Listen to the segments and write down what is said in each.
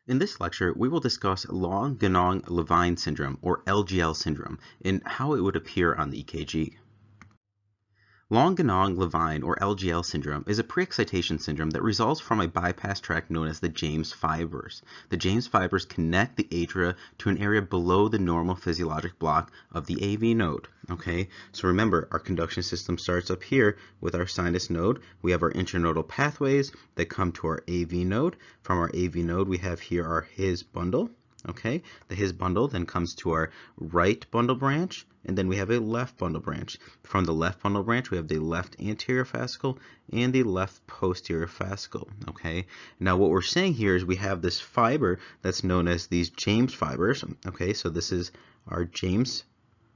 In this lecture, we will discuss Long-Ganong-Levine syndrome, or LGL syndrome, and how it would appear on the EKG. Long-Ganong-Levine, or LGL syndrome, is a pre-excitation syndrome that results from a bypass tract known as the James fibers. The James fibers connect the atria to an area below the normal physiologic block of the AV node. Okay, so remember, our conduction system starts up here with our sinus node. We have our intranodal pathways that come to our AV node. From our AV node, we have here our His bundle. Okay, the His bundle then comes to our right bundle branch, and then we have a left bundle branch. From the left bundle branch, we have the left anterior fascicle and the left posterior fascicle. Okay, now what we're saying here is we have this fiber that's known as these James fibers. Okay, so this is our James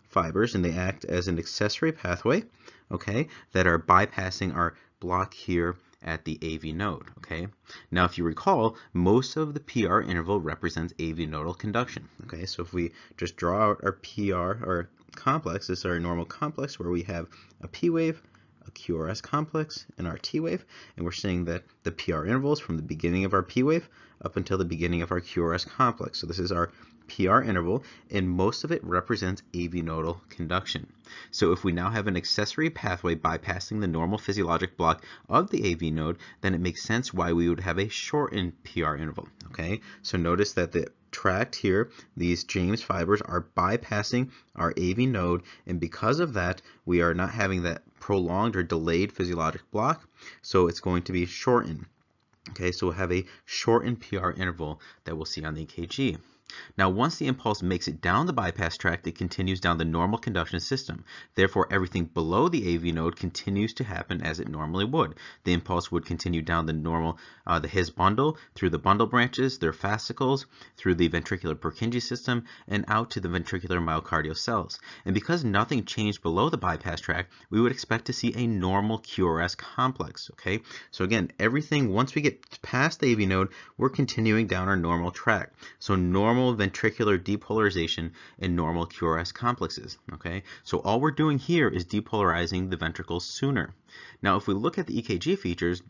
fibers, and they act as an accessory pathway, okay, that are bypassing our block here at the AV node. Okay, now if you recall, most of the PR interval represents AV nodal conduction. Okay, so if we just draw out our PR or complex, this is our normal complex where we have a P wave, a QRS complex, and our T wave, and we're saying that the PR intervals from the beginning of our P wave up until the beginning of our QRS complex. So this is our PR interval, and most of it represents AV nodal conduction. So if we now have an accessory pathway bypassing the normal physiologic block of the AV node, then it makes sense why we would have a shortened PR interval. Okay, so notice that the tract here, these James fibers are bypassing our AV node, and because of that, we are not having that prolonged or delayed physiologic block, so it's going to be shortened. Okay, so we'll have a shortened PR interval that we'll see on the EKG. Now, once the impulse makes it down the bypass tract, it continues down the normal conduction system. Therefore, everything below the AV node continues to happen as it normally would. The impulse would continue down the normal, the His bundle, through the bundle branches, their fascicles, through the ventricular Purkinje system, and out to the ventricular myocardial cells. And because nothing changed below the bypass tract, we would expect to see a normal QRS complex. Okay, so again, everything, once we get past the AV node, we're continuing down our normal track. So normal ventricular depolarization and normal QRS complexes. Okay, so all we're doing here is depolarizing the ventricles sooner. Now, if we look at the EKG features,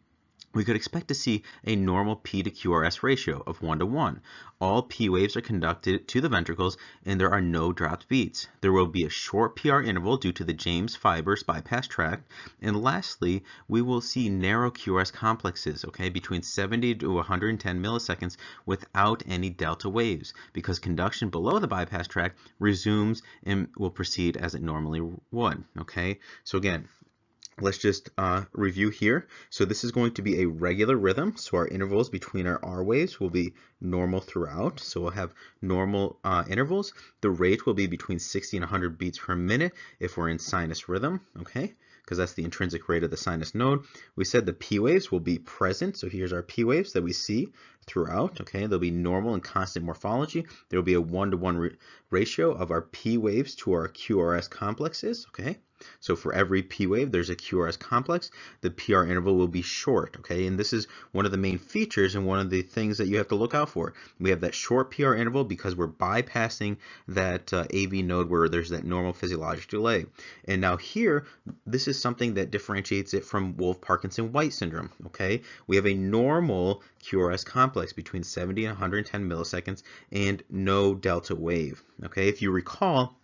we could expect to see a normal P to QRS ratio of 1:1. All P waves are conducted to the ventricles, and there are no dropped beats. There will be a short PR interval due to the James fibers bypass tract. And lastly, we will see narrow QRS complexes, okay, between 70 to 110 milliseconds without any delta waves, because conduction below the bypass tract resumes and will proceed as it normally would. Okay, so again, let's just review here. So this is going to be a regular rhythm. So our intervals between our R waves will be normal throughout. So we'll have normal intervals. The rate will be between 60 and 100 beats per minute if we're in sinus rhythm, okay? Because that's the intrinsic rate of the sinus node. We said the P waves will be present. So here's our P waves that we see throughout, okay? They'll be normal and constant morphology. There will be a 1:1 ratio of our P waves to our QRS complexes, okay? So for every P wave, there's a QRS complex. The PR interval will be short, okay? And this is one of the main features and one of the things that you have to look out for. We have that short PR interval because we're bypassing that AV node where there's that normal physiologic delay. And now here, this is something that differentiates it from Wolff-Parkinson-White syndrome, okay? We have a normal QRS complex between 70 and 110 milliseconds and no delta wave, okay? If you recall,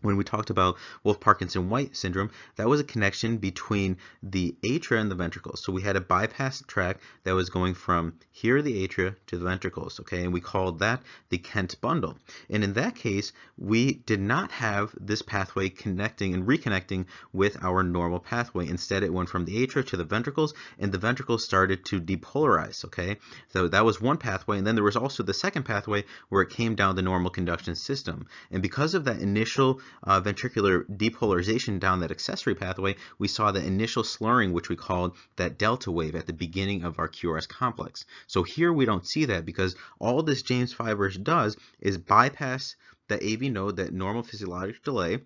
when we talked about Wolff-Parkinson-White syndrome, that was a connection between the atria and the ventricles. So we had a bypass tract that was going from here, the atria, to the ventricles, okay? And we called that the Kent bundle. And in that case, we did not have this pathway connecting and reconnecting with our normal pathway. Instead, it went from the atria to the ventricles, and the ventricles started to depolarize, okay? So that was one pathway, and then there was also the second pathway where it came down the normal conduction system. And because of that initial ventricular depolarization down that accessory pathway, we saw the initial slurring, which we called that delta wave at the beginning of our QRS complex. So here we don't see that because all this James fibers does is bypass the AV node, that normal physiologic delay.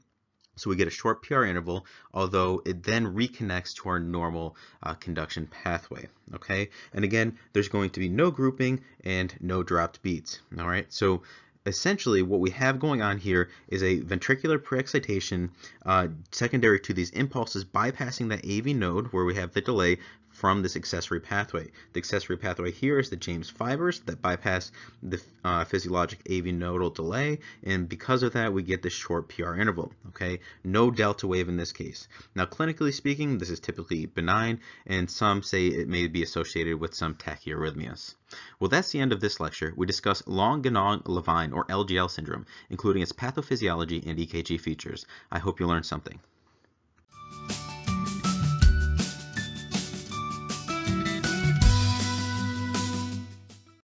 So we get a short PR interval, although it then reconnects to our normal conduction pathway, okay? And again, there's going to be no grouping and no dropped beats, all right? So essentially what we have going on here is a ventricular preexcitation secondary to these impulses bypassing that AV node where we have the delay from this accessory pathway. The accessory pathway here is the James fibers that bypass the physiologic AV nodal delay, and because of that we get this short PR interval. Okay, no delta wave in this case. Now clinically speaking, this is typically benign, and some say it may be associated with some tachyarrhythmias. Well, that's the end of this lecture. We discussed Long-Ganong-Levine or LGL syndrome, including its pathophysiology and EKG features. I hope you learned something.